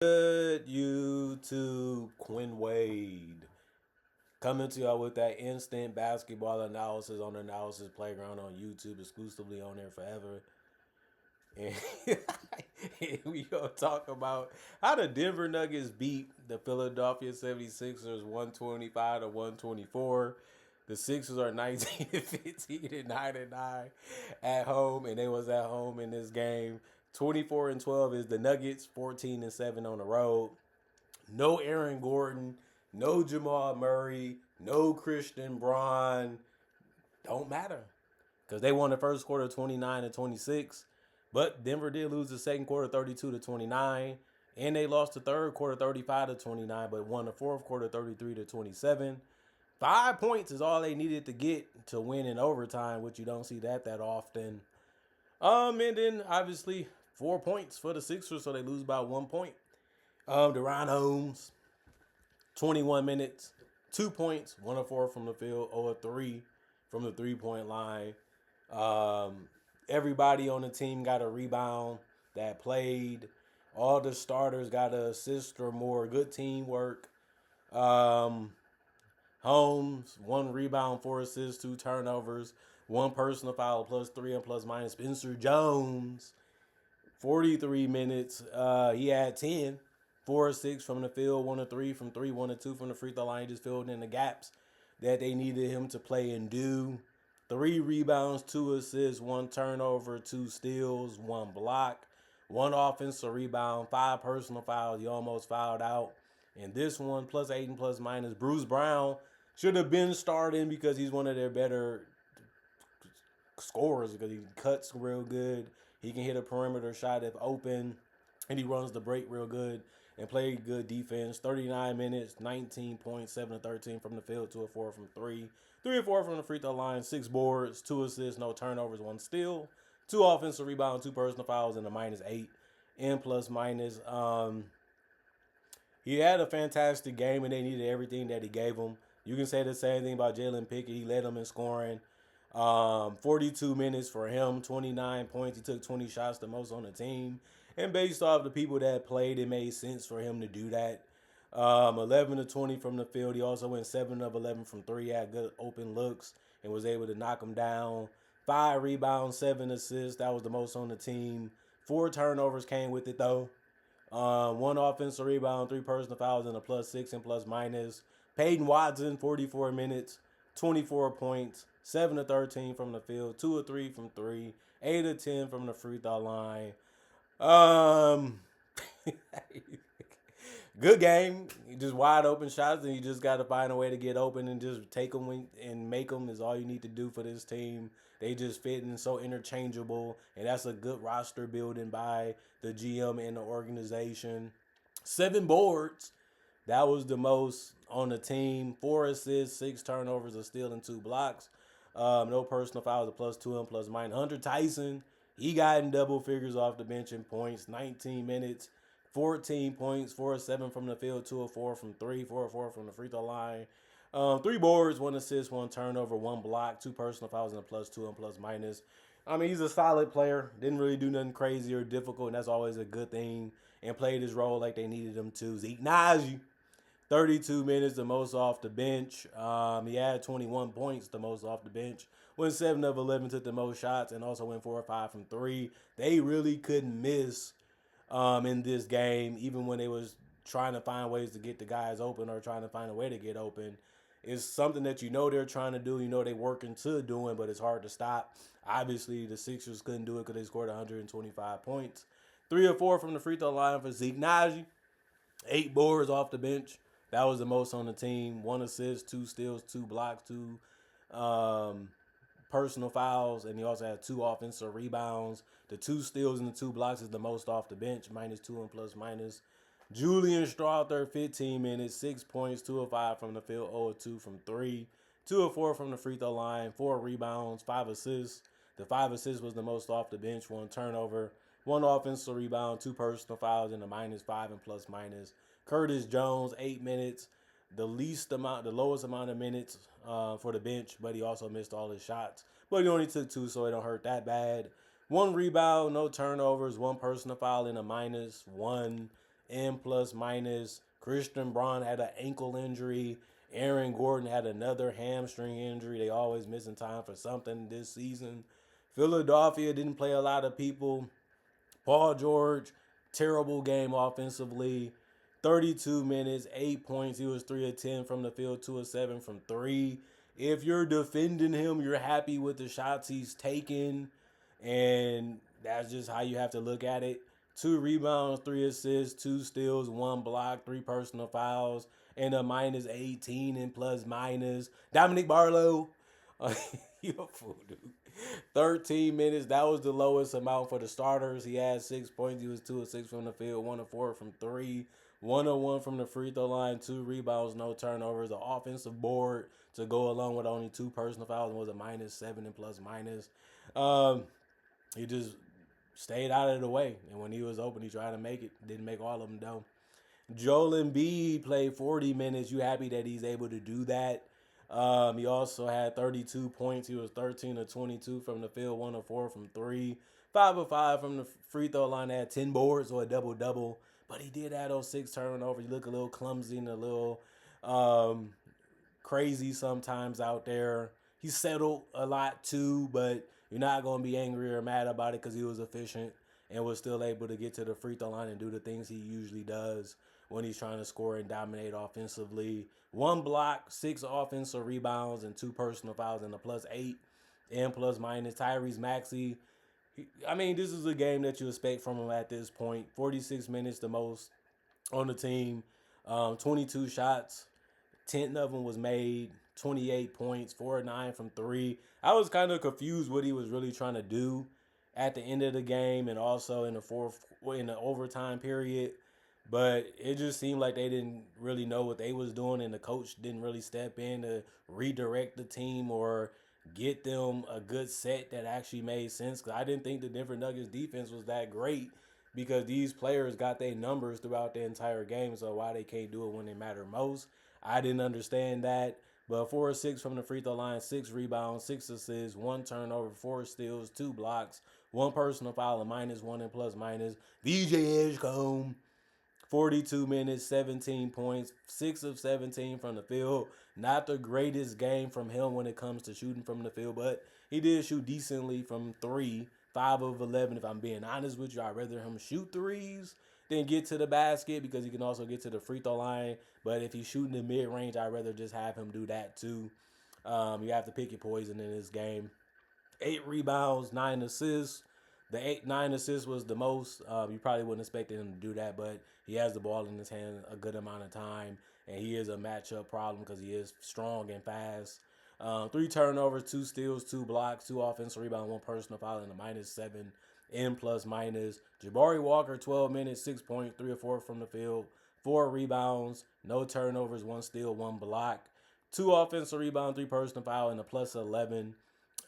Good YouTube, Quinn Wade coming to y'all with that instant basketball analysis on the Analysis Playground on YouTube, exclusively on there forever. And we gonna talk about how the Denver Nuggets beat the Philadelphia 76ers 125 to 124. The Sixers are 19 to 15 and 9 and 9 at home, and they was at home in this game. 24 and 12 is the Nuggets, 14 and 7 on the road. No Aaron Gordon, no Jamal Murray, no Christian Braun. Don't matter because they won the first quarter 29 to 26. But Denver did lose the second quarter 32 to 29. And they lost the third quarter 35 to 29, but won the fourth quarter 33 to 27. 5 points is all they needed to get to win in overtime, which you don't see that often. And then obviously 4 points for the Sixers, so they lose by 1 point. Deron Holmes, 21 minutes, 2 points, 1 of 4 from the field, 0 of 3 from the 3 point line. Everybody on the team got a rebound that played. All the starters got an assist or more. Good teamwork. Holmes, 1 rebound, 4 assists, 2 turnovers, 1 personal foul, +3 and plus minus. Spencer Jones, 43 minutes. He had 10, 4 of 6 from the field, 1 of 3 from three, 1 of 2 from the free throw line. He just filled in the gaps that they needed him to play and do. 3 rebounds, 2 assists, 1 turnover, 2 steals, 1 block, 1 offensive rebound, 5 personal fouls. He almost fouled out. And this one, +8 and plus minus. Bruce Brown should have been starting because he's one of their better scorers because he cuts real good. He can hit a perimeter shot if open, and he runs the break real good and played good defense. 39 minutes, 19 points, 7 of 13 from the field, 2 of 4 from three, 3 of 4 from the free throw line, 6 boards, 2 assists, no turnovers, 1 steal, 2 offensive rebounds, 2 personal fouls, and a -8 and plus minus. He had a fantastic game, and they needed everything that he gave them. You can say the same thing about Jalen Pickett. He led them in scoring. 42 minutes for him, 29 points. He took 20 shots, the most on the team. And based off the people that played, it made sense for him to do that. 11 to 20 from the field. He also went 7 of 11 from three. Had good open looks and was able to knock them down. 5 rebounds, 7 assists. That was the most on the team. 4 turnovers came with it, though. 1 offensive rebound, 3 personal fouls, and a +6 and plus minus. Peyton Watson, 44 minutes, 24 points, 7 of 13 from the field, 2 of 3 from three, 8 of 10 from the free throw line. Good game. Just wide open shots, and you just got to find a way to get open and just take them and make them is all you need to do for this team. They just fit and so interchangeable, and that's a good roster building by the GM and the organization. 7 boards. That was the most on the team. 4 assists, 6 turnovers, a steal, and 2 blocks. No personal fouls, a +2 and plus minus. Hunter Tyson, he got in double figures off the bench in points. 19 minutes, 14 points, 4 of 7 from the field, 2 of 4 from three, 4 of 4 from the free throw line. 3 boards, 1 assist, 1 turnover, 1 block, 2 personal fouls, and a +2 and plus minus. I mean, he's a solid player. Didn't really do nothing crazy or difficult, and that's always a good thing. And played his role like they needed him to. Zeke Naji, 32 minutes, the most off the bench. He had 21 points, the most off the bench. Went 7 of 11, took the most shots, and also went 4 or 5 from three. They really couldn't miss in this game, even when they was trying to find ways to get the guys open or trying to find a way to get open. It's something that they're trying to do. They're working to doing, but it's hard to stop. Obviously, the Sixers couldn't do it because they scored 125 points. 3 or 4 from the free throw line for Zeke Naji. 8 boards off the bench. That was the most on the team. 1 assist, 2 steals, 2 blocks, 2 personal fouls, and he also had 2 offensive rebounds. The 2 steals and the 2 blocks is the most off the bench, -2 and plus minus. Julian Strawther, 15 minutes, 6 points, 2 of 5 from the field, 0 of 2 from three, 2 of 4 from the free throw line, 4 rebounds, 5 assists. The 5 assists was the most off the bench, 1 turnover, 1 offensive rebound, 2 personal fouls, and a -5 and plus minus. Curtis Jones, 8 minutes, the lowest amount of minutes for the bench, but he also missed all his shots. But he only took 2, so it don't hurt that bad. 1 rebound, no turnovers, 1 personal foul, and a -1 in plus minus. Christian Braun had an ankle injury. Aaron Gordon had another hamstring injury. They always missing time for something this season. Philadelphia didn't play a lot of people. Paul George, terrible game offensively. 32 minutes, 8 points. He was 3 of 10 from the field, 2 of 7 from 3. If you're defending him, you're happy with the shots he's taking. And that's just how you have to look at it. 2 rebounds, 3 assists, 2 steals, 1 block, 3 personal fouls, and a minus 18 in plus minus. Dominic Barlow, you a fool, dude. 13 minutes. That was the lowest amount for the starters. He had 6 points. He was 2 of 6 from the field, 1 of 4 from 3, 1 of 1 from the free throw line, 2 rebounds, no turnovers. The offensive board to go along with only 2 personal fouls was a minus 7 and plus minus. He just stayed out of the way. And when he was open, he tried to make it. Didn't make all of them, though. Joel Embiid played 40 minutes. You happy that he's able to do that? He also had 32 points. He was 13 of 22 from the field, 1 of 4 from 3, 5 of 5 from the free throw line. Had 10 boards or a double-double. But he did have those 6 turnovers. You look a little clumsy and a little crazy sometimes out there. He settled a lot too, but you're not going to be angry or mad about it because he was efficient and was still able to get to the free throw line and do the things he usually does when he's trying to score and dominate offensively. 1 block, 6 offensive rebounds, and 2 personal fouls, and a plus 8 and plus minus. Tyrese Maxey, I mean, this is a game that you expect from him at this point. 46 minutes, the most on the team. 22 shots, 10 of them was made. 28 points, 4 of 9 from 3. I was kind of confused what he was really trying to do at the end of the game and also in the overtime period. But it just seemed like they didn't really know what they was doing, and the coach didn't really step in to redirect the team or get them a good set that actually made sense. Because I didn't think the Denver Nuggets defense was that great because these players got their numbers throughout the entire game. So why they can't do it when they matter most, I didn't understand that. But 4 of 6 from the free throw line, 6 rebounds, 6 assists, 1 turnover, 4 steals, 2 blocks, 1 personal foul, a minus 1 and plus minus. VJ Edgecombe, 42 minutes, 17 points, 6 of 17 from the field. Not the greatest game from him when it comes to shooting from the field, but he did shoot decently from 3, 5 of 11. If I'm being honest with you, I'd rather him shoot threes than get to the basket because he can also get to the free throw line. But if he's shooting in mid-range, I'd rather just have him do that too. You have to pick your poison in this game. 8 rebounds, 9 assists. The 9 assists was the most. You probably wouldn't expect him to do that, but he has the ball in his hand a good amount of time, and he is a matchup problem because he is strong and fast. 3 turnovers, 2 steals, 2 blocks, 2 offensive rebounds, 1 personal foul, and a minus 7 in plus minus. Jabari Walker, 12 minutes, 6 points, 3 or 4 from the field, 4 rebounds, no turnovers, 1 steal, 1 block, 2 offensive rebounds, 3 personal foul, and a plus 11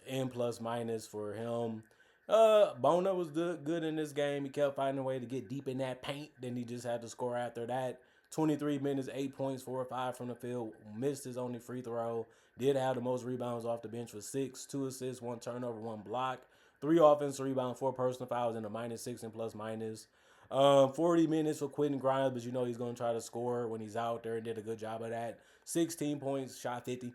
in plus minus for him. Bona was good in this game. He kept finding a way to get deep in that paint. Then he just had to score after that. 23 minutes, 8 points, 4 or 5 from the field. Missed his only free throw. Did have the most rebounds off the bench with 6, 2 assists, 1 turnover, 1 block, 3 offensive rebounds, 4 personal fouls, and a minus 6 and plus minus. 40 minutes for Quentin Grimes, but you know he's going to try to score when he's out there and did a good job of that. 16 points, shot 50,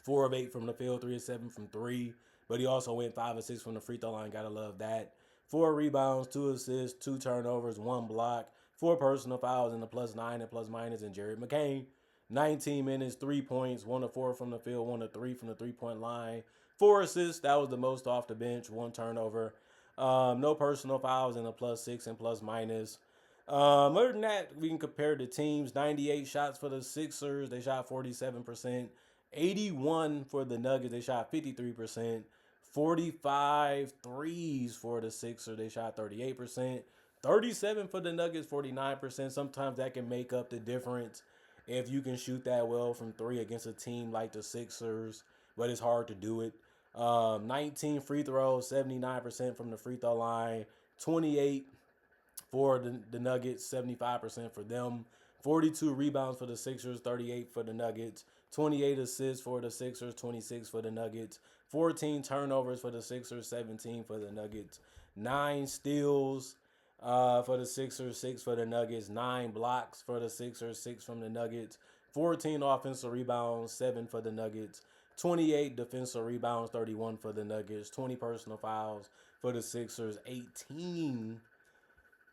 4 of 8 from the field, 3 of 7 from 3. But he also went 5 of 6 from the free throw line. Gotta love that. 4 rebounds, 2 assists, 2 turnovers, 1 block, 4 personal fouls, and a plus 9 and plus minus. And Jared McCain, 19 minutes, 3 points, 1 of 4 from the field, 1 of 3 from the 3-point line. 4 assists, that was the most off the bench, 1 turnover. No personal fouls, and a plus 6 and plus minus. Other than that, we can compare the teams. 98 shots for the Sixers. They shot 47%. 81 for the Nuggets. They shot 53%. 45 threes for the Sixers. They shot 38%. 37 for the Nuggets, 49%. Sometimes that can make up the difference if you can shoot that well from 3 against a team like the Sixers, but it's hard to do it. 19 free throws, 79% from the free throw line. 28 for the Nuggets, 75% for them. 42 rebounds for the Sixers, 38 for the Nuggets. 28 assists for the Sixers, 26 for the Nuggets. 14 turnovers for the Sixers, 17 for the Nuggets. 9 steals, for the Sixers, 6 for the Nuggets, 9 blocks for the Sixers, 6 from the Nuggets, 14 offensive rebounds, 7 for the Nuggets, 28 defensive rebounds, 31 for the Nuggets, 20 personal fouls for the Sixers, 18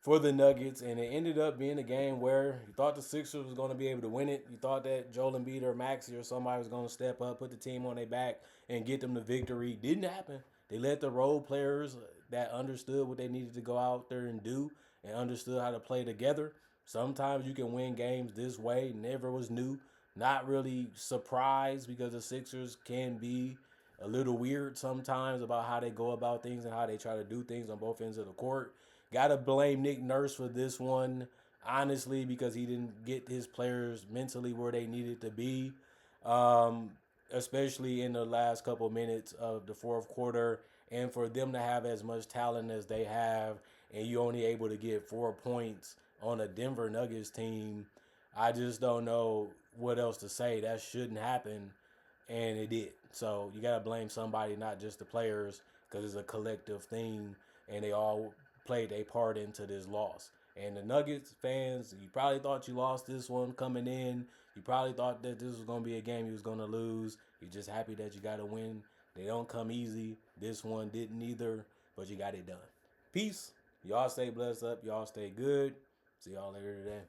for the Nuggets, and it ended up being a game where you thought the Sixers was going to be able to win it. You thought that Joel Embiid or Maxey or somebody was going to step up, put the team on their back, and get them the victory. Didn't happen. They let the role players that understood what they needed to go out there and do and understood how to play together. Sometimes you can win games this way. Never was new. Not really surprised because the Sixers can be a little weird sometimes about how they go about things and how they try to do things on both ends of the court. Gotta blame Nick Nurse for this one, honestly, because he didn't get his players mentally where they needed to be, um, especially in the last couple minutes of the fourth quarter. And for them to have as much talent as they have, and you only able to get 4 points on a Denver Nuggets team, I just don't know what else to say. That shouldn't happen, and it did. So you gotta blame somebody, not just the players, because it's a collective thing, and they all played a part into this loss. And the Nuggets fans, you probably thought you lost this one coming in. You probably thought that this was gonna be a game you was gonna lose. You're just happy that you got a win. They don't come easy. This one didn't either, but you got it done. Peace. Y'all stay blessed up. Y'all stay good. See y'all later today.